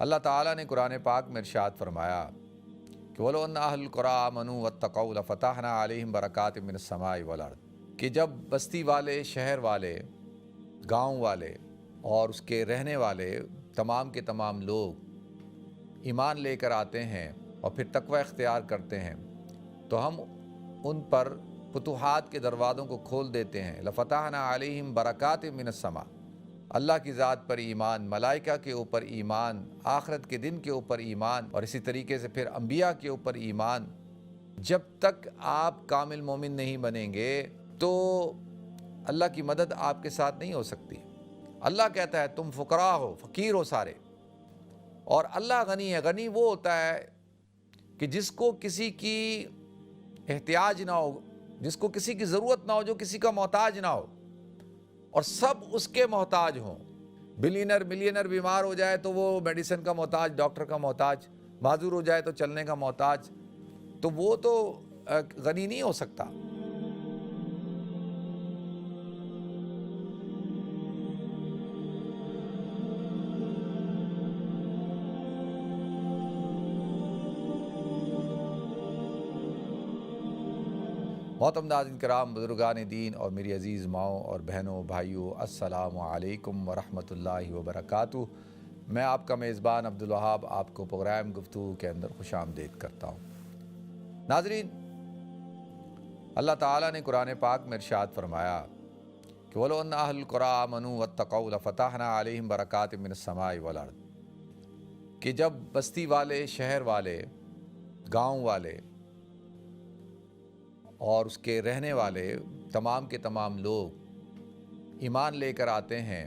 اللہ تعالیٰ نے قرآن پاک میں ارشاد فرمایا کہ وَلَوْ أَنَّ أَهْلَ الْقُرَىٰ آمَنُوا وَاتَّقَوْا لَفَتَحْنَا عَلَيْهِمْ بَرَكَاتٍ مِّنَ السَّمَاءِ وَالْأَرْضِ کہ جب بستی والے، شہر والے، گاؤں والے اور اس کے رہنے والے تمام کے تمام لوگ ایمان لے کر آتے ہیں اور پھر تقوی اختیار کرتے ہیں تو ہم ان پر فتوحات کے دروازوں کو کھول دیتے ہیں۔ لَفَتَحْنَا عَلَيْهِمْ بَرَكَاتٍ مِّنَ السَّمَاءِ، اللہ کی ذات پر ایمان، ملائکہ کے اوپر ایمان، آخرت کے دن کے اوپر ایمان، اور اسی طریقے سے پھر انبیاء کے اوپر ایمان۔ جب تک آپ کامل مومن نہیں بنیں گے تو اللہ کی مدد آپ کے ساتھ نہیں ہو سکتی۔ اللہ کہتا ہے تم فقراء ہو، فقیر ہو سارے، اور اللہ غنی ہے۔ غنی وہ ہوتا ہے کہ جس کو کسی کی احتیاج نہ ہو، جس کو کسی کی ضرورت نہ ہو، جو کسی کا محتاج نہ ہو اور سب اس کے محتاج ہوں۔ بلینر ملینر بیمار ہو جائے تو وہ میڈیسن کا محتاج، ڈاکٹر کا محتاج، معذور ہو جائے تو چلنے کا محتاج، تو وہ تو غنی نہیں ہو سکتا۔ محترم ناظرین کرام، بزرگان دین اور میری عزیز ماؤں اور بہنوں بھائیوں، السلام علیکم ورحمۃ اللہ وبرکاتہ۔ میں آپ کا میزبان عبدالوہاب آپ کو پروگرام گفتگو کے اندر خوش آمدید کرتا ہوں۔ ناظرین، اللہ تعالیٰ نے قرآن پاک میں ارشاد فرمایا کہ وَلَوْ أَنَّ أَهْلَ الْقُرَىٰ آمَنُوا وَاتَّقَوْا لَفَتَحْنَا عَلَيْهِمْ بَرَكَاتٍ مِّنَ السَّمَاءِ وَالْأَرْضِ کہ جب بستی والے، شہر والے، گاؤں والے اور اس کے رہنے والے تمام کے تمام لوگ ایمان لے کر آتے ہیں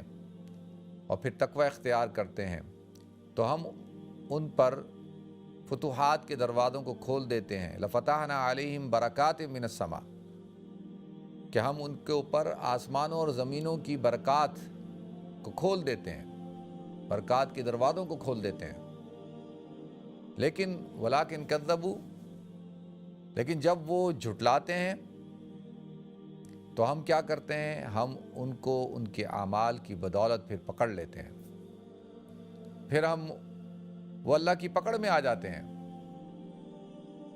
اور پھر تقوی اختیار کرتے ہیں تو ہم ان پر فتوحات کے دروازوں کو کھول دیتے ہیں۔ لَفَتَحْنَا عَلَيْهِمْ بَرَكَاتٍ مِّنَ السَّمَاءِ کہ ہم ان کے اوپر آسمانوں اور زمینوں کی برکات کو کھول دیتے ہیں، برکات کے دروازوں کو کھول دیتے ہیں۔ لیکن وَلَٰكِن كَذَّبُوا، لیکن جب وہ جھٹلاتے ہیں تو ہم کیا کرتے ہیں؟ ہم ان کو ان کے اعمال کی بدولت پھر پکڑ لیتے ہیں، پھر ہم وہ اللہ کی پکڑ میں آ جاتے ہیں۔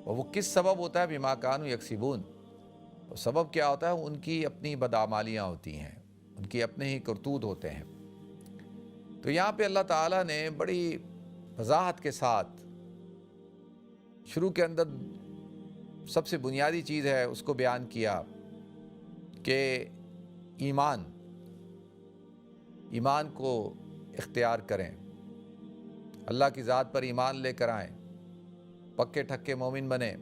اور وہ کس سبب ہوتا ہے؟ بما کانوا یکسبون۔ سبب کیا ہوتا ہے؟ ان کی اپنی بدعمالیاں ہوتی ہیں، ان کی اپنے ہی کرتوت ہوتے ہیں۔ تو یہاں پہ اللہ تعالیٰ نے بڑی وضاحت کے ساتھ شروع کے اندر سب سے بنیادی چیز ہے اس کو بیان کیا کہ ایمان کو اختیار کریں، اللہ کی ذات پر ایمان لے کر آئیں، پکے ٹھکے مومن بنیں۔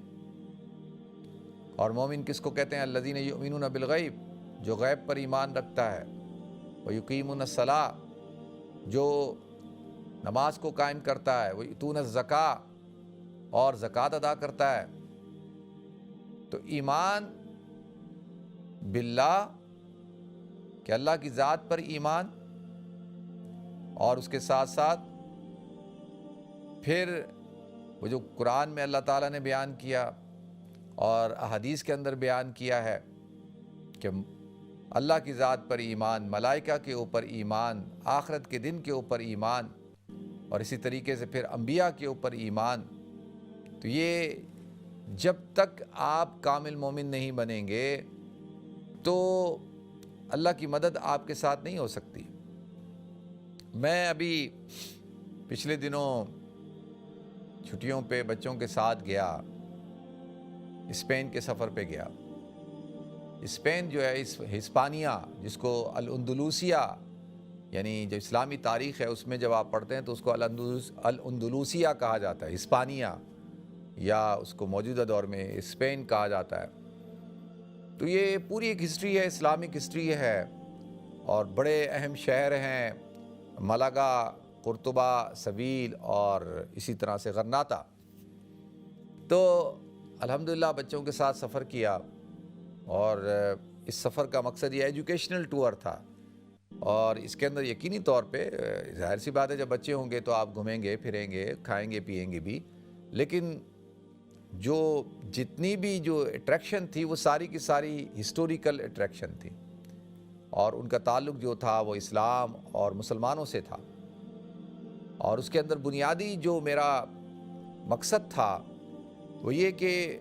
اور مومن کس کو کہتے ہیں؟ الذین یؤمنون بالغیب، جو غیب پر ایمان رکھتا ہے، ویقیمون الصلاۃ، جو نماز کو قائم کرتا ہے، ویؤتون الزکاۃ، اور زکوٰۃ ادا کرتا ہے۔ تو ایمان باللہ کہ اللہ کی ذات پر ایمان، اور اس کے ساتھ ساتھ پھر وہ جو قرآن میں اللہ تعالیٰ نے بیان کیا اور احادیث کے اندر بیان کیا ہے کہ اللہ کی ذات پر ایمان، ملائکہ کے اوپر ایمان، آخرت کے دن کے اوپر ایمان، اور اسی طریقے سے پھر انبیاء کے اوپر ایمان۔ تو یہ جب تک آپ کامل مومن نہیں بنیں گے تو اللہ کی مدد آپ کے ساتھ نہیں ہو سکتی۔ میں ابھی پچھلے دنوں چھٹیوں پہ بچوں کے ساتھ گیا، اسپین کے سفر پہ گیا۔ اسپین جو ہے ہسپانیہ، جس کو الاندلوسیہ، یعنی جو اسلامی تاریخ ہے اس میں جب آپ پڑھتے ہیں تو اس کو الاندلوسیہ کہا جاتا ہے، ہسپانیہ، یا اس کو موجودہ دور میں اسپین کہا جاتا ہے۔ تو یہ پوری ایک ہسٹری ہے، اسلامک ہسٹری ہے، اور بڑے اہم شہر ہیں، مالاگا، قرطبہ، سویل، اور اسی طرح سے غرناطہ۔ تو الحمدللہ بچوں کے ساتھ سفر کیا، اور اس سفر کا مقصد یہ ایجوکیشنل ٹور تھا، اور اس کے اندر یقینی طور پہ ظاہر سی بات ہے جب بچے ہوں گے تو آپ گھومیں گے، پھریں گے، کھائیں گے، پیئیں گے بھی، لیکن جتنی بھی جو اٹریکشن تھی وہ ساری کی ساری ہسٹوریکل اٹریکشن تھی، اور ان کا تعلق جو تھا وہ اسلام اور مسلمانوں سے تھا۔ اور اس کے اندر بنیادی جو میرا مقصد تھا وہ یہ کہ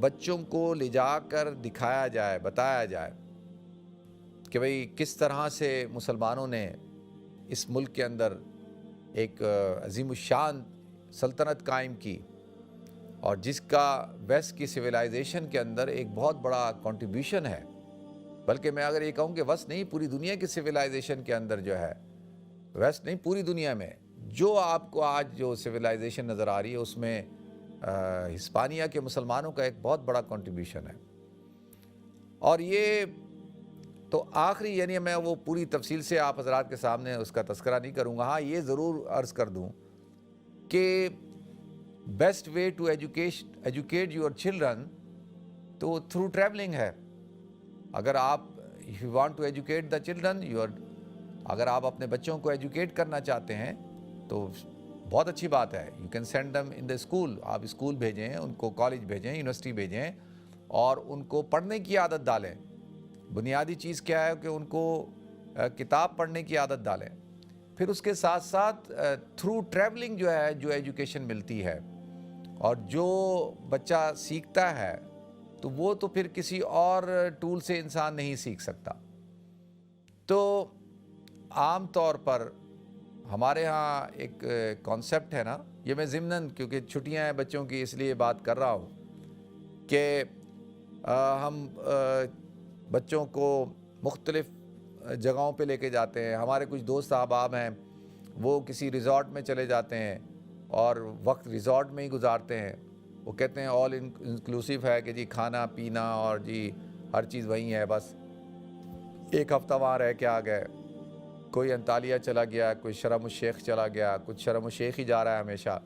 بچوں کو لے جا کر دکھایا جائے، بتایا جائے کہ بھئی کس طرح سے مسلمانوں نے اس ملک کے اندر ایک عظیم الشان سلطنت قائم کی، اور جس کا ویسٹ کی سویلائزیشن کے اندر ایک بہت بڑا کنٹریبیوشن ہے، بلکہ میں اگر یہ کہوں کہ ویسٹ نہیں، پوری دنیا کی سویلائزیشن کے اندر جو ہے، ویسٹ نہیں پوری دنیا میں جو آپ کو آج جو سویلائزیشن نظر آ رہی ہے اس میں ہسپانیہ کے مسلمانوں کا ایک بہت بڑا کنٹریبیوشن ہے۔ اور یہ تو آخری، یعنی میں وہ پوری تفصیل سے آپ حضرات کے سامنے اس کا تذکرہ نہیں کروں گا، ہاں یہ ضرور عرض کر دوں کہ best way to educate your children تو تھرو ٹریولنگ ہے۔ اگر آپ if you want to educate the children, اگر آپ اپنے بچوں کو ایجوکیٹ کرنا چاہتے ہیں تو بہت اچھی بات ہے، you can send them in the school، آپ اسکول بھیجیں، ان کو کالج بھیجیں، یونیورسٹی بھیجیں، اور ان کو پڑھنے کی عادت ڈالیں۔ بنیادی چیز کیا ہے کہ ان کو کتاب پڑھنے کی عادت ڈالیں، پھر اس کے ساتھ ساتھ تھرو ٹریولنگ جو ہے جو ایجوکیشن ملتی ہے، اور جو بچہ سیکھتا ہے تو وہ تو پھر کسی اور ٹول سے انسان نہیں سیکھ سکتا۔ تو عام طور پر ہمارے ہاں ایک کانسیپٹ ہے نا، یہ میں ضمناً کیونکہ چھٹیاں ہیں بچوں کی اس لیے بات کر رہا ہوں کہ ہم بچوں کو مختلف جگہوں پہ لے کے جاتے ہیں۔ ہمارے کچھ دوست احباب ہیں، وہ کسی ریزورٹ میں چلے جاتے ہیں اور وقت ریزورٹ میں ہی گزارتے ہیں۔ وہ کہتے ہیں آل انکلوسیو ہے کہ جی کھانا پینا اور جی ہر چیز وہیں ہے، بس ایک ہفتہ وہاں رہ کے آ گئے۔ کوئی انطالیہ چلا گیا، کوئی شرم الشیخ چلا گیا، کچھ شرم الشیخ ہی جا رہا ہے ہمیشہ۔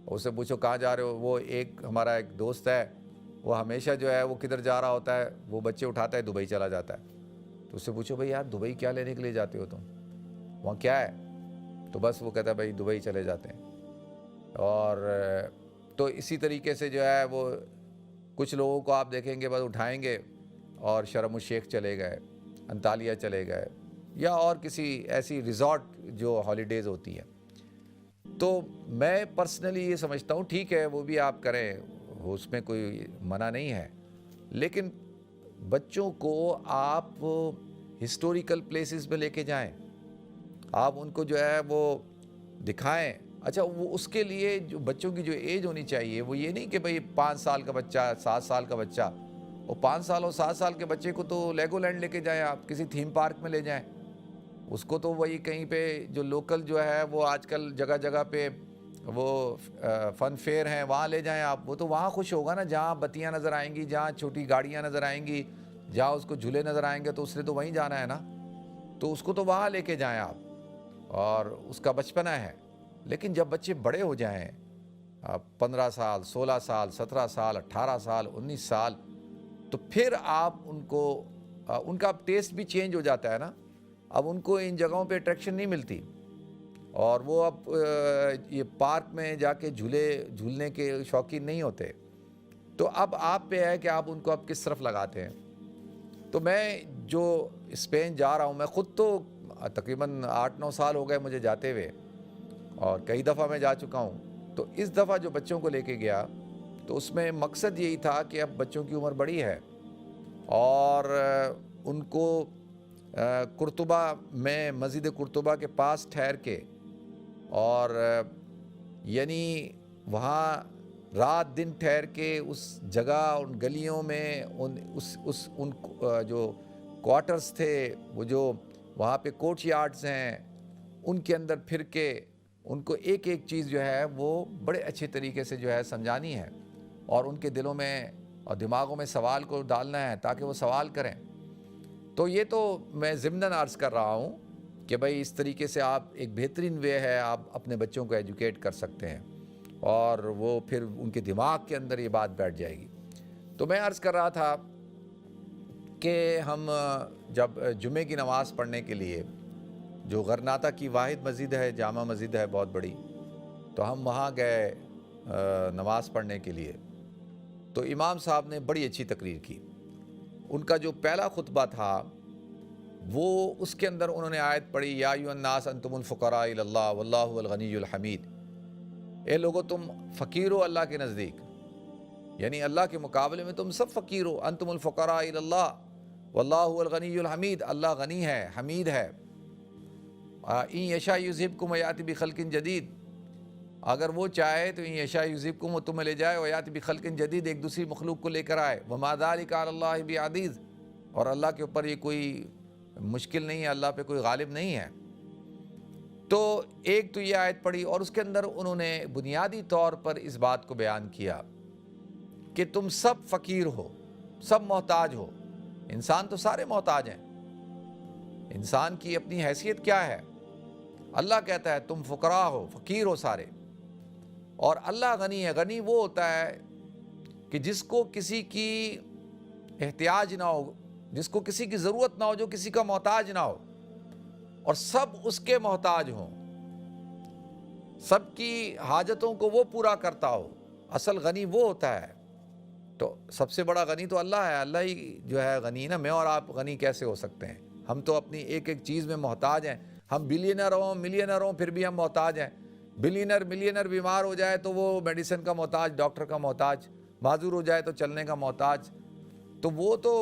اس سے پوچھو کہاں جا رہے ہو، وہ ہمارا ایک دوست ہے، وہ ہمیشہ جو ہے وہ کدھر جا رہا ہوتا ہے، وہ بچے اٹھاتا ہے دبئی چلا جاتا ہے۔ تو اس سے پوچھو بھئی یار دبئی کیا لینے کے لیے جاتے ہو تم، وہاں کیا ہے؟ تو بس وہ کہتا ہے بھئی دبئی چلے جاتے ہیں۔ اور تو اسی طریقے سے جو ہے وہ کچھ لوگوں کو آپ دیکھیں گے بس اٹھائیں گے اور شرم الشیخ چلے گئے، انطالیہ چلے گئے، یا اور کسی ایسی ریزورٹ جو ہالیڈیز ہوتی ہے۔ تو میں پرسنلی یہ سمجھتا ہوں ٹھیک ہے وہ بھی آپ کریں، اس میں کوئی منع نہیں ہے، لیکن بچوں کو آپ ہسٹوریکل پلیسز پہ لے کے جائیں، آپ ان کو جو ہے وہ دکھائیں۔ اچھا وہ اس کے لیے جو بچوں کی جو ایج ہونی چاہیے وہ یہ نہیں کہ بھئی 5 سال کا بچہ، 7 سال کا بچہ، وہ 5 سال اور 7 سال کے بچے کو تو لیگو لینڈ لے کے جائیں، آپ کسی تھیم پارک میں لے جائیں، اس کو تو وہی کہیں پہ جو لوکل جو ہے وہ آج کل جگہ جگہ پہ وہ فن فیئر ہیں وہاں لے جائیں آپ، وہ تو وہاں خوش ہوگا نا، جہاں بتیاں نظر آئیں گی، جہاں چھوٹی گاڑیاں نظر آئیں گی، جہاں اس کو جھولے نظر آئیں گے، تو اس نے تو وہیں جانا ہے نا، تو اس کو تو وہاں لے کے جائیں آپ، اور اس کا بچپنا ہے۔ لیکن جب بچے بڑے ہو جائیں، 15 سال، 16 سال، 17 سال، 18 سال، 19 سال، تو پھر آپ ان کو ان کا ٹیسٹ بھی چینج ہو جاتا ہے نا، اب ان کو ان جگہوں پہ اٹریکشن نہیں ملتی، اور وہ اب یہ پارک میں جا کے جھولنے کے شوقین نہیں ہوتے، تو اب آپ پہ ہے کہ آپ ان کو اب کس طرف لگاتے ہیں۔ تو میں جو اسپین جا رہا ہوں، میں خود تو تقریباً 8-9 سال ہو گئے مجھے جاتے ہوئے، اور کئی دفعہ میں جا چکا ہوں۔ تو اس دفعہ جو بچوں کو لے کے گیا تو اس میں مقصد یہی تھا کہ اب بچوں کی عمر بڑی ہے، اور ان کو قرطبہ میں، مسجد قرطبہ کے پاس ٹھہر کے، اور یعنی وہاں رات دن ٹھہر کے اس جگہ، ان گلیوں میں، ان جو کوارٹرز تھے، وہ جو وہاں پہ کوٹ یارڈز ہیں، ان کے اندر پھر کے ان کو ایک ایک چیز جو ہے وہ بڑے اچھے طریقے سے جو ہے سمجھانی ہے، اور ان کے دلوں میں اور دماغوں میں سوال کو ڈالنا ہے تاکہ وہ سوال کریں۔ تو یہ تو میں ضمناً عرض کر رہا ہوں کہ بھئی اس طریقے سے آپ ایک بہترین وے ہے، آپ اپنے بچوں کو ایجوکیٹ کر سکتے ہیں، اور وہ پھر ان کے دماغ کے اندر یہ بات بیٹھ جائے گی۔ تو میں عرض کر رہا تھا کہ ہم جب جمعے کی نماز پڑھنے کے لیے، جو غرناطہ کی واحد مسجد ہے، جامع مسجد ہے بہت بڑی، تو ہم وہاں گئے نماز پڑھنے کے لیے، تو امام صاحب نے بڑی اچھی تقریر کی۔ ان کا جو پہلا خطبہ تھا وہ اس کے اندر انہوں نے آیت پڑھی یا ایھا الناس انتم الفقراء الی اللہ واللہ هو الغنی الحمید، اے لوگو تم فقیر ہو اللہ کے نزدیک، یعنی اللہ کے مقابلے میں تم سب فقیر ہو، انتم الفقراء الی اللہ واللہ هو الغنی الحمید، اللہ غنی ہے حمید ہے۔ ان یشاء یذھبکم ویأتی بخلق جدید، اگر وہ چاہے تو ان یشاء یذھبکم، وہ تمہیں لے جائے، ویأتی بخلق جدید، ایک دوسری مخلوق کو لے کر آئے، وما ذلک علی اللہ بعزیز، اور اللہ کے اوپر یہ کوئی مشکل نہیں ہے، اللہ پہ کوئی غالب نہیں ہے۔ تو ایک تو یہ آیت پڑھی، اور اس کے اندر انہوں نے بنیادی طور پر اس بات کو بیان کیا کہ تم سب فقیر ہو، سب محتاج ہو، انسان تو سارے محتاج ہیں، انسان کی اپنی حیثیت کیا ہے؟ اللہ کہتا ہے تم فقراء ہو، فقیر ہو سارے، اور اللہ غنی ہے۔ غنی وہ ہوتا ہے کہ جس کو کسی کی احتیاج نہ ہو، جس کو کسی کی ضرورت نہ ہو، جو کسی کا محتاج نہ ہو، اور سب اس کے محتاج ہوں، سب کی حاجتوں کو وہ پورا کرتا ہو، اصل غنی وہ ہوتا ہے۔ تو سب سے بڑا غنی تو اللہ ہے، اللہ ہی جو ہے غنی نا، میں اور آپ غنی کیسے ہو سکتے ہیں؟ ہم تو اپنی ایک ایک چیز میں محتاج ہیں، ہم بلینر ہوں ملینر ہوں پھر بھی ہم محتاج ہیں۔ ملینر بیمار ہو جائے تو وہ میڈیسن کا محتاج، ڈاکٹر کا محتاج، معذور ہو جائے تو چلنے کا محتاج، تو وہ تو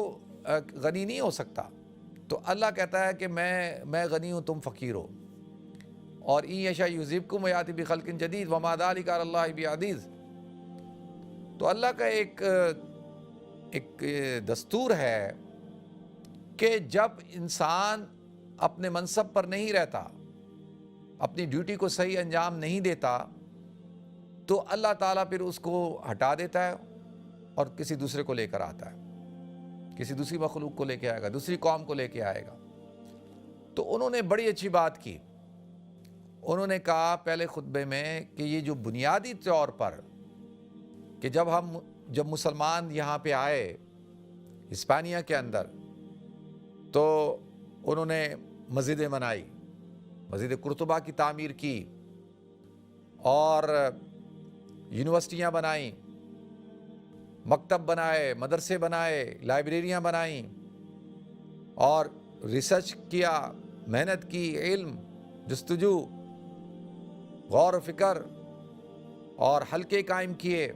غنی نہیں ہو سکتا۔ تو اللہ کہتا ہے کہ میں غنی ہوں، تم فقیر ہو، اور ان یشاء یذھبکم ویأتی بخلق جدید وما ذلک علی اللہ بعزیز۔ تو اللہ کا ایک دستور ہے کہ جب انسان اپنے منصب پر نہیں رہتا، اپنی ڈیوٹی کو صحیح انجام نہیں دیتا، تو اللہ تعالیٰ پھر اس کو ہٹا دیتا ہے اور کسی دوسرے کو لے کر آتا ہے، کسی دوسری مخلوق کو لے کے آئے گا، دوسری قوم کو لے کے آئے گا۔ تو انہوں نے بڑی اچھی بات کی، انہوں نے کہا پہلے خطبے میں کہ یہ جو بنیادی طور پر کہ جب مسلمان یہاں پہ آئے ہسپانیہ کے اندر، تو انہوں نے مسجدیں بنائی، مسجد قرطبہ کی تعمیر کی، اور یونیورسٹیاں بنائیں، مکتب بنائے، مدرسے بنائے، لائبریریاں بنائیں، اور ریسرچ کیا، محنت کی، علم، جستجو، غور و فکر، اور حلقے قائم کیے،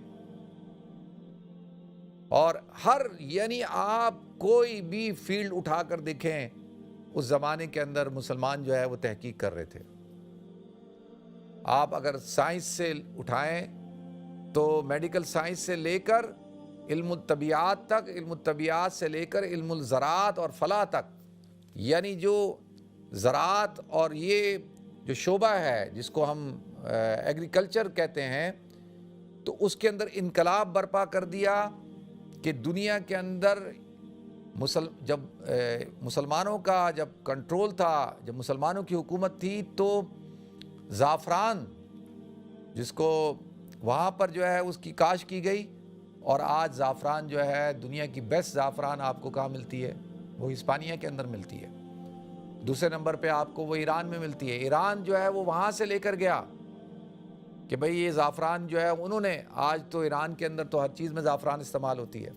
اور یعنی آپ کوئی بھی فیلڈ اٹھا کر دیکھیں، اس زمانے کے اندر مسلمان جو ہے وہ تحقیق کر رہے تھے۔ آپ اگر سائنس سے اٹھائیں تو میڈیکل سائنس سے لے کر علم الطبیعات تک، علم الطبیعات سے لے کر علم الزراعت اور فلاح تک، یعنی جو زراعت اور یہ جو شعبہ ہے جس کو ہم ایگریکلچر کہتے ہیں، تو اس کے اندر انقلاب برپا کر دیا کہ دنیا کے اندر جب مسلمانوں کا جب کنٹرول تھا، جب مسلمانوں کی حکومت تھی، تو زعفران جس کو وہاں پر جو ہے اس کی کاشت کی گئی، اور آج زعفران جو ہے دنیا کی بیسٹ زعفران آپ کو کہاں ملتی ہے؟ وہ ہسپانیہ کے اندر ملتی ہے۔ دوسرے نمبر پہ آپ کو وہ ایران میں ملتی ہے۔ ایران جو ہے وہ وہاں سے لے کر گیا کہ بھئی یہ زعفران جو ہے انہوں نے، آج تو ایران کے اندر تو ہر چیز میں زعفران استعمال ہوتی ہے،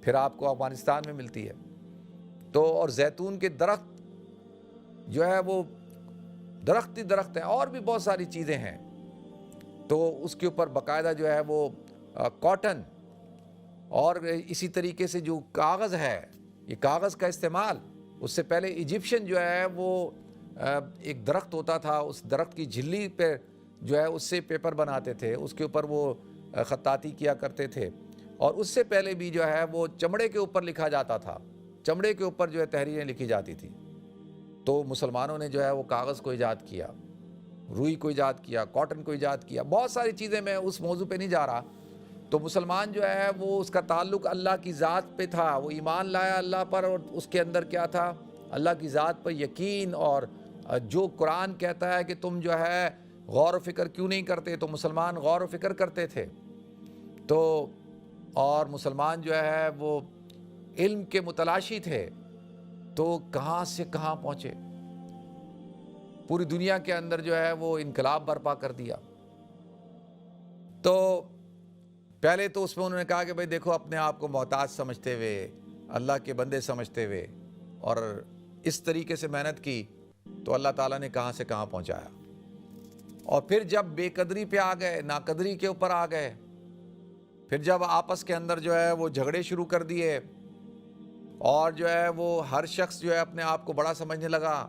پھر آپ کو افغانستان میں ملتی ہے۔ تو اور زیتون کے درخت جو ہے وہ درخت ہی درخت ہیں، اور بھی بہت ساری چیزیں ہیں۔ تو اس کے اوپر باقاعدہ جو ہے وہ کاٹن، اور اسی طریقے سے جو کاغذ ہے، یہ کاغذ کا استعمال، اس سے پہلے ایجپشن جو ہے وہ ایک درخت ہوتا تھا، اس درخت کی جھلی پہ جو ہے اس سے پیپر بناتے تھے، اس کے اوپر وہ خطاطی کیا کرتے تھے، اور اس سے پہلے بھی جو ہے وہ چمڑے کے اوپر لکھا جاتا تھا، چمڑے کے اوپر جو ہے تحریریں لکھی جاتی تھی۔ تو مسلمانوں نے جو ہے وہ کاغذ کو ایجاد کیا، روئی کو ایجاد کیا، کاٹن کو ایجاد کیا، بہت ساری چیزیں، میں اس موضوع پہ نہیں جا رہا۔ تو مسلمان جو ہے وہ اس کا تعلق اللہ کی ذات پہ تھا، وہ ایمان لایا اللہ پر، اور اس کے اندر کیا تھا؟ اللہ کی ذات پر یقین، اور جو قرآن کہتا ہے کہ تم جو ہے غور و فکر کیوں نہیں کرتے، تو مسلمان غور و فکر کرتے تھے۔ تو اور مسلمان جو ہے وہ علم کے متلاشی تھے، تو کہاں سے کہاں پہنچے، پوری دنیا کے اندر جو ہے وہ انقلاب برپا کر دیا۔ تو پہلے تو اس میں انہوں نے کہا کہ بھئی دیکھو، اپنے آپ کو محتاج سمجھتے ہوئے، اللہ کے بندے سمجھتے ہوئے، اور اس طریقے سے محنت کی تو اللہ تعالیٰ نے کہاں سے کہاں پہنچایا. اور پھر جب بے قدری پہ آ گئے, ناقدری کے اوپر آ گئے, پھر جب آپس کے اندر جو ہے وہ جھگڑے شروع کر دیے, اور جو ہے وہ ہر شخص جو ہے اپنے آپ کو بڑا سمجھنے لگا,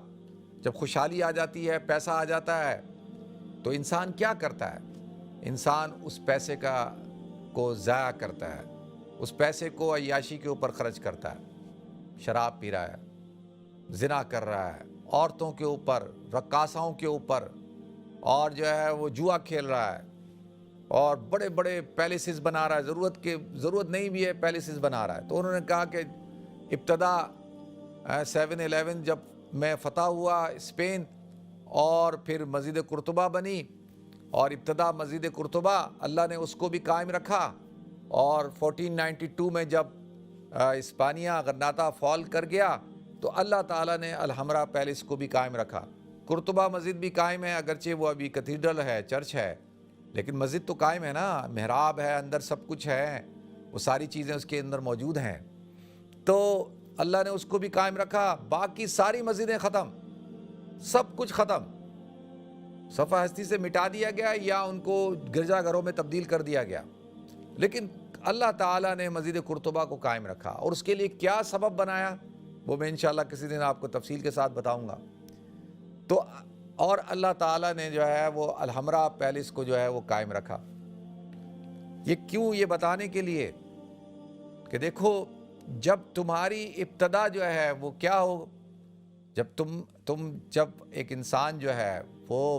جب خوشحالی آ جاتی ہے, پیسہ آ جاتا ہے, تو انسان کیا کرتا ہے؟ انسان اس پیسے کو ضائع کرتا ہے, اس پیسے کو عیاشی کے اوپر خرچ کرتا ہے, شراب پی رہا ہے, زنا کر رہا ہے, عورتوں کے اوپر, رقاصاؤں کے اوپر, اور جو ہے وہ جوا کھیل رہا ہے, اور بڑے بڑے پیلیسز بنا رہا ہے, ضرورت نہیں بھی ہے پیلیسز بنا رہا ہے. تو انہوں نے کہا کہ ابتدا 7/11 جب میں فتح ہوا اسپین, اور پھر مسجد قرطبہ بنی, اور ابتدا مسجد قرطبہ اللہ نے اس کو بھی قائم رکھا, اور 1492 میں جب اسپانیہ غرناطہ فال کر گیا تو اللہ تعالیٰ نے الحمرا پیلس کو بھی قائم رکھا. قرطبہ مسجد بھی قائم ہے, اگرچہ وہ ابھی کیتھیڈرل ہے, چرچ ہے, لیکن مسجد تو قائم ہے نا, محراب ہے, اندر سب کچھ ہے, وہ ساری چیزیں اس کے اندر موجود ہیں. تو اللہ نے اس کو بھی قائم رکھا. باقی ساری مسجدیں ختم, سب کچھ ختم, صفحہ ہستی سے مٹا دیا گیا, یا ان کو گرجا گھروں میں تبدیل کر دیا گیا. لیکن اللہ تعالیٰ نے مسجد قرطبہ کو قائم رکھا, اور اس کے لیے کیا سبب بنایا وہ میں انشاءاللہ کسی دن آپ کو تفصیل کے ساتھ بتاؤں گا. تو اور اللہ تعالیٰ نے جو ہے وہ الحمرا پیلس کو جو ہے وہ قائم رکھا. یہ کیوں؟ یہ بتانے کے لیے کہ دیکھو, جب تمہاری ابتدا جو ہے وہ کیا ہو, جب ایک انسان جو ہے وہ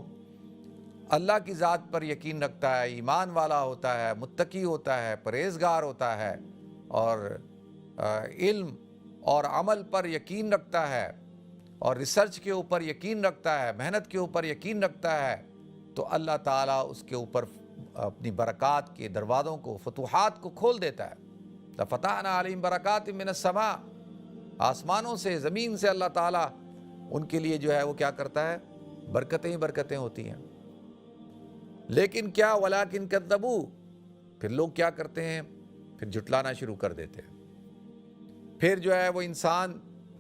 اللہ کی ذات پر یقین رکھتا ہے, ایمان والا ہوتا ہے, متقی ہوتا ہے, پرہیزگار ہوتا ہے, اور علم اور عمل پر یقین رکھتا ہے, اور ریسرچ کے اوپر یقین رکھتا ہے, محنت کے اوپر یقین رکھتا ہے, تو اللہ تعالیٰ اس کے اوپر اپنی برکات کے دروازوں کو, فتوحات کو کھول دیتا ہے. لَفَتَحْنَا عَلَيْهِمْ بَرَكَاتٍ مِّنَ السَّمَاءِ, آسمانوں سے, زمین سے اللہ تعالیٰ ان کے لیے جو ہے وہ کیا کرتا ہے, برکتیں ہی برکتیں ہوتی ہیں. لیکن کیا وَلَٰكِن كَذَّبُوا, پھر لوگ کیا کرتے ہیں, پھر جھٹلانا شروع کر دیتے ہیں. پھر جو ہے وہ انسان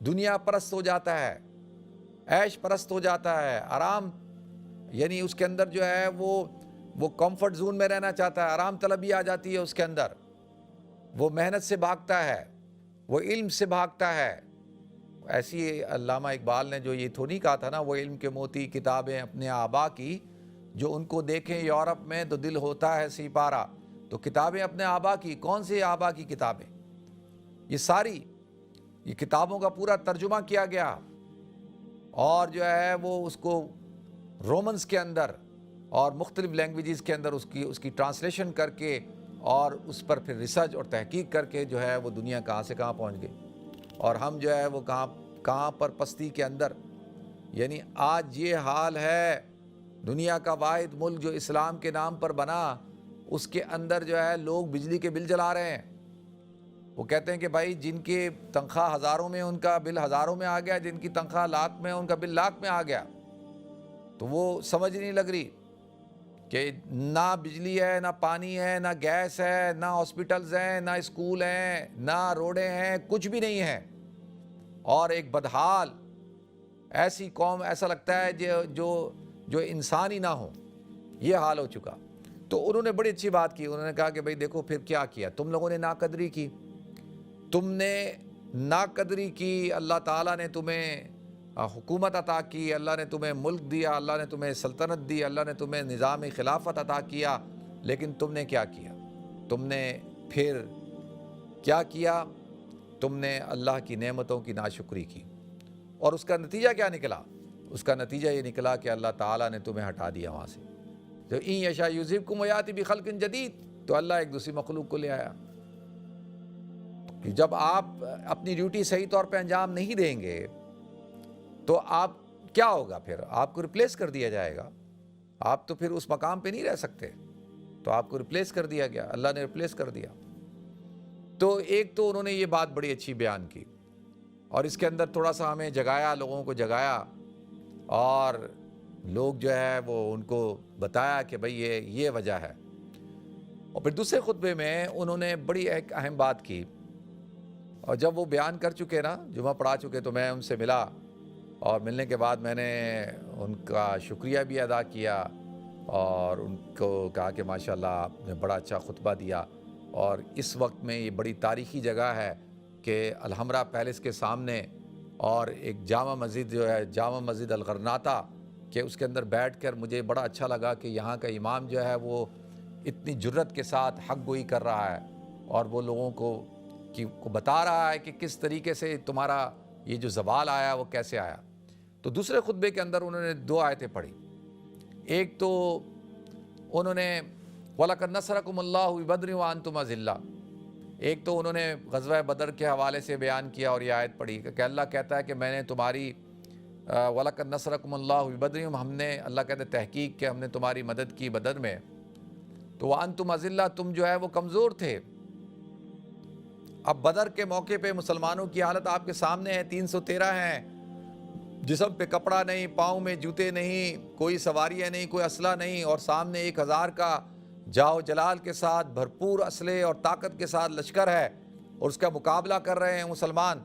دنیا پرست ہو جاتا ہے, عیش پرست ہو جاتا ہے, آرام, یعنی اس کے اندر جو ہے وہ کمفرٹ زون میں رہنا چاہتا ہے, آرام طلبی آ جاتی ہے اس کے اندر. وہ محنت سے بھاگتا ہے, وہ علم سے بھاگتا ہے. ایسی علامہ اقبال نے جو یہ تو نہیں کہا تھا نا, وہ علم کے موتی کتابیں اپنے آبا کی, جو ان کو دیکھیں یورپ میں تو دل ہوتا ہے سی پارا. تو کتابیں اپنے آبا کی, کون سی آبا کی کتابیں؟ یہ ساری, یہ کتابوں کا پورا ترجمہ کیا گیا, اور جو ہے وہ اس کو رومنز کے اندر اور مختلف لینگویجز کے اندر اس کی ٹرانسلیشن کر کے, اور اس پر پھر ریسرچ اور تحقیق کر کے جو ہے وہ دنیا کہاں سے کہاں پہنچ گئی. اور ہم جو ہے وہ کہاں پر پستی کے اندر. یعنی آج یہ حال ہے, دنیا کا واحد ملک جو اسلام کے نام پر بنا, اس کے اندر جو ہے لوگ بجلی کے بل جلا رہے ہیں. وہ کہتے ہیں کہ بھائی جن کی تنخواہ ہزاروں میں ان کا بل ہزاروں میں آ گیا, جن کی تنخواہ لاکھ میں ان کا بل لاکھ میں آ گیا. تو وہ سمجھ نہیں لگ رہی کہ نہ بجلی ہے, نہ پانی ہے, نہ گیس ہے, نہ ہاسپٹلز ہیں, نہ اسکول ہیں, نہ روڈیں ہیں, کچھ بھی نہیں ہے. اور ایک بدحال ایسی قوم, ایسا لگتا ہے جو انسان ہی نہ ہو, یہ حال ہو چکا. تو انہوں نے بڑی اچھی بات کی, انہوں نے کہا کہ بھئی دیکھو پھر کیا کیا تم لوگوں نے, ناقدری کی, تم نے ناقدری کی. اللہ تعالیٰ نے تمہیں حکومت عطا کی, اللہ نے تمہیں ملک دیا, اللہ نے تمہیں سلطنت دی, اللہ نے تمہیں نظام خلافت عطا کیا, لیکن تم نے کیا کیا؟ تم نے پھر کیا کیا؟ تم نے اللہ کی نعمتوں کی ناشکری کی. اور اس کا نتیجہ کیا نکلا؟ اس کا نتیجہ یہ نکلا کہ اللہ تعالیٰ نے تمہیں ہٹا دیا وہاں سے. جو ان یشاء یذہبکم ویأتی بخلق جدید, تو اللہ ایک دوسری مخلوق کو لے آیا. کہ جب آپ اپنی ڈیوٹی صحیح طور پہ انجام نہیں دیں گے تو آپ کیا ہوگا؟ پھر آپ کو ریپلیس کر دیا جائے گا. آپ تو پھر اس مقام پہ نہیں رہ سکتے, تو آپ کو ریپلیس کر دیا گیا, اللہ نے ریپلیس کر دیا. تو ایک تو انہوں نے یہ بات بڑی اچھی بیان کی, اور اس کے اندر تھوڑا سا ہمیں جگایا, لوگوں کو جگایا, اور لوگ جو ہے وہ ان کو بتایا کہ بھئی یہ وجہ ہے. اور پھر دوسرے خطبے میں انہوں نے بڑی ایک اہم بات کی, اور جب وہ بیان کر چکے نا, جمعہ پڑھا چکے, تو میں ان سے ملا اور ملنے کے بعد میں نے ان کا شکریہ بھی ادا کیا اور ان کو کہا کہ ماشاءاللہ آپ نے بڑا اچھا خطبہ دیا، اور اس وقت میں یہ بڑی تاریخی جگہ ہے کہ الحمرا پیلس کے سامنے اور ایک جامع مسجد جو ہے جامع مسجد الغرناطہ، کہ اس کے اندر بیٹھ کر مجھے بڑا اچھا لگا کہ یہاں کا امام جو ہے وہ اتنی جرت کے ساتھ حق گوئی کر رہا ہے اور وہ لوگوں کو بتا رہا ہے کہ کس طریقے سے تمہارا یہ جو زوال آیا وہ کیسے آیا۔ تو دوسرے خطبے کے اندر انہوں نے 2 آیتیں پڑھی۔ ایک تو انہوں نے وَلَقَدْ نَصَرَكُمُ اللَّهُ بِبَدْرٍ وَأَنْتُمْ أَذِلَّةٌ، ایک تو انہوں نے غزوہ بدر کے حوالے سے بیان کیا اور یہ آیت پڑھی کہ اللہ کہتا ہے کہ میں نے تمہاری وَلَقَدْ نَصَرَكُمُ اللَّهُ بِبَدْرٍ، ہم نے، اللہ کہتے ہیں تحقیق کہ ہم نے تمہاری مدد کی بدر میں، تو وَأَنْتُمْ أَذِلَّةٌ، تم جو ہے وہ کمزور تھے۔ اب بدر کے موقع پہ مسلمانوں کی حالت آپ کے سامنے ہے، 313 ہیں، جسم پہ کپڑا نہیں، پاؤں میں جوتے نہیں، کوئی سواریاں نہیں، کوئی اسلحہ نہیں، اور سامنے 1000 کا جاؤ جلال کے ساتھ بھرپور اسلحے اور طاقت کے ساتھ لشکر ہے، اور اس کا مقابلہ کر رہے ہیں مسلمان،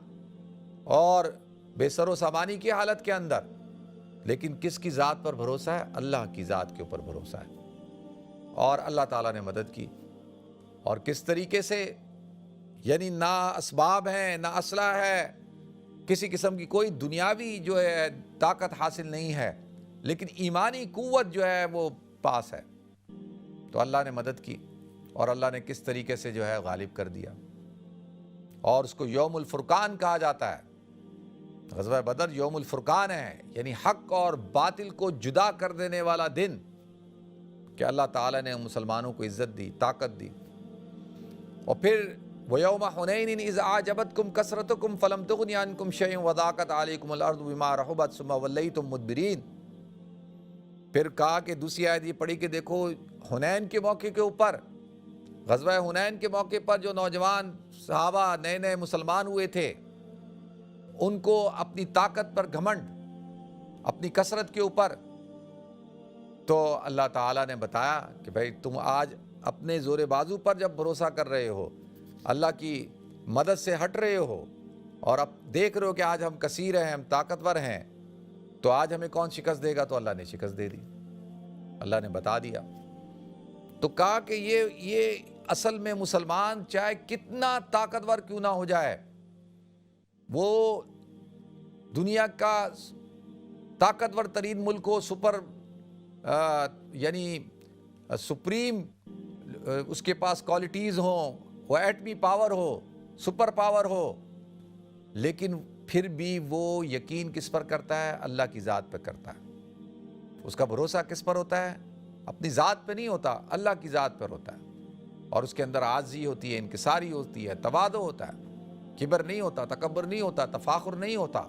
اور بے سر و سامانی کی حالت کے اندر، لیکن کس کی ذات پر بھروسہ ہے؟ اللہ کی ذات کے اوپر بھروسہ ہے، اور اللہ تعالیٰ نے مدد کی۔ اور کس طریقے سے، یعنی نہ اسباب ہیں، نہ اسلحہ ہے، کسی قسم کی کوئی دنیاوی جو ہے طاقت حاصل نہیں ہے، لیکن ایمانی قوت جو ہے وہ پاس ہے، تو اللہ نے مدد کی، اور اللہ نے کس طریقے سے جو ہے غالب کر دیا، اور اس کو یوم الفرقان کہا جاتا ہے۔ غزوہ بدر یوم الفرقان ہے، یعنی حق اور باطل کو جدا کر دینے والا دن، کہ اللہ تعالیٰ نے مسلمانوں کو عزت دی، طاقت دی۔ اور پھر وَيَوْمَ حُنَيْنٍ إِذْ أَعْجَبَتْكُمْ كَثْرَتُكُمْ فَلَمْ تُغْنِ عَنْكُمْ شَيْئًا وَضَاقَتْ عَلَيْكُمُ الْأَرْضُ بِمَا رَحُبَتْ ثُمَّ وَلَّيْتُمْ مُدْبِرِينَ۔ پھر کہا کہ دوسری آیت یہ پڑھی کہ دیکھو حنین کے موقع کے اوپر، غزوہ حنین کے موقع پر جو نوجوان صحابہ نئے نئے مسلمان ہوئے تھے، ان کو اپنی طاقت پر گھمنڈ، اپنی کثرت کے اوپر، تو اللہ تعالیٰ نے بتایا کہ بھائی تم آج اپنے زور بازو پر جب بھروسہ کر رہے ہو، اللہ کی مدد سے ہٹ رہے ہو، اور اب دیکھ رہے ہو کہ آج ہم کثیر ہیں، ہم طاقتور ہیں، تو آج ہمیں کون شکست دے گا؟ تو اللہ نے شکست دے دی، اللہ نے بتا دیا۔ تو کہا کہ یہ اصل میں مسلمان چاہے کتنا طاقتور کیوں نہ ہو جائے، وہ دنیا کا طاقتور ترین ملک ہو، یعنی سپریم اس کے پاس کوالٹیز ہوں، وہ ایٹمی پاور ہو، سپر پاور ہو، لیکن پھر بھی وہ یقین کس پر کرتا ہے؟ اللہ کی ذات پہ کرتا ہے۔ اس کا بھروسہ کس پر ہوتا ہے؟ اپنی ذات پہ نہیں ہوتا، اللہ کی ذات پر ہوتا ہے، اور اس کے اندر عاجزی ہوتی ہے، انکساری ہوتی ہے، تواضع ہوتا ہے، کبر نہیں ہوتا، تکبر نہیں ہوتا، تفاخر نہیں ہوتا۔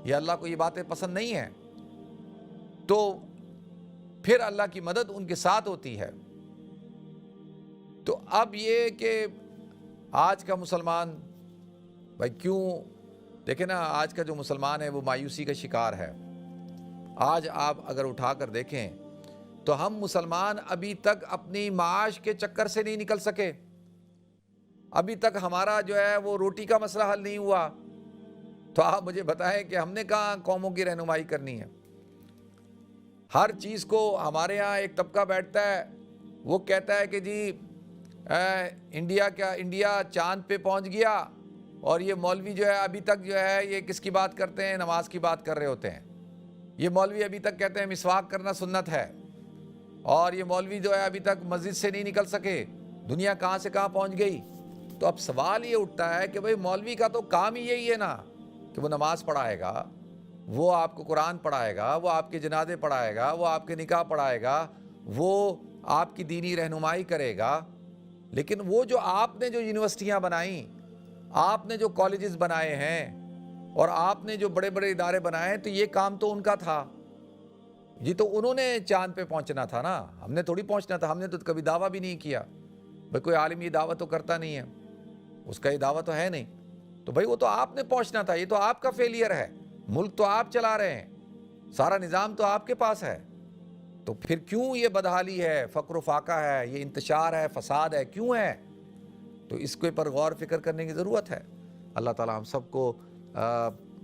یہ اللہ کو یہ باتیں پسند نہیں ہیں، تو پھر اللہ کی مدد ان کے ساتھ ہوتی ہے۔ تو اب یہ کہ آج کا مسلمان بھائی کیوں، دیکھیں نا، آج کا جو مسلمان ہے وہ مایوسی کا شکار ہے۔ آج آپ اگر اٹھا کر دیکھیں تو ہم مسلمان ابھی تک اپنی معاش کے چکر سے نہیں نکل سکے، ابھی تک ہمارا جو ہے وہ روٹی کا مسئلہ حل نہیں ہوا، تو آپ مجھے بتائیں کہ ہم نے کہاں قوموں کی رہنمائی کرنی ہے؟ ہر چیز کو ہمارے ہاں ایک طبقہ بیٹھتا ہے، وہ کہتا ہے کہ جی انڈیا چاند پہ پہنچ گیا، اور یہ مولوی جو ہے ابھی تک جو ہے یہ کس کی بات کرتے ہیں؟ نماز کی بات کر رہے ہوتے ہیں۔ یہ مولوی ابھی تک کہتے ہیں مسواک کرنا سنت ہے، اور یہ مولوی جو ہے ابھی تک مسجد سے نہیں نکل سکے، دنیا کہاں سے کہاں پہنچ گئی۔ تو اب سوال یہ اٹھتا ہے کہ بھئی مولوی کا تو کام ہی یہی ہے نا کہ وہ نماز پڑھائے گا، وہ آپ کو قرآن پڑھائے گا، وہ آپ کے جنازے پڑھائے گا، وہ آپ کے نکاح پڑھائے گا، وہ آپ کی دینی رہنمائی کرے گا، لیکن وہ جو آپ نے جو یونیورسٹیاں بنائیں، آپ نے جو کالجز بنائے ہیں، اور آپ نے جو بڑے بڑے ادارے بنائے ہیں، تو یہ کام تو ان کا تھا، یہ تو انہوں نے چاند پہ پہنچنا تھا نا، ہم نے تھوڑی پہنچنا تھا، ہم نے تو کبھی دعویٰ بھی نہیں کیا۔ بھئی کوئی عالم یہ دعویٰ تو کرتا نہیں ہے، اس کا یہ دعویٰ تو ہے نہیں، تو بھئی وہ تو آپ نے پہنچنا تھا، یہ تو آپ کا فیلئر ہے، ملک تو آپ چلا رہے ہیں، سارا نظام تو آپ کے پاس ہے، تو پھر کیوں یہ بدحالی ہے، فقر و فاقہ ہے، یہ انتشار ہے، فساد ہے، کیوں ہے؟ تو اس کے پر غور فکر کرنے کی ضرورت ہے۔ اللہ تعالیٰ ہم سب کو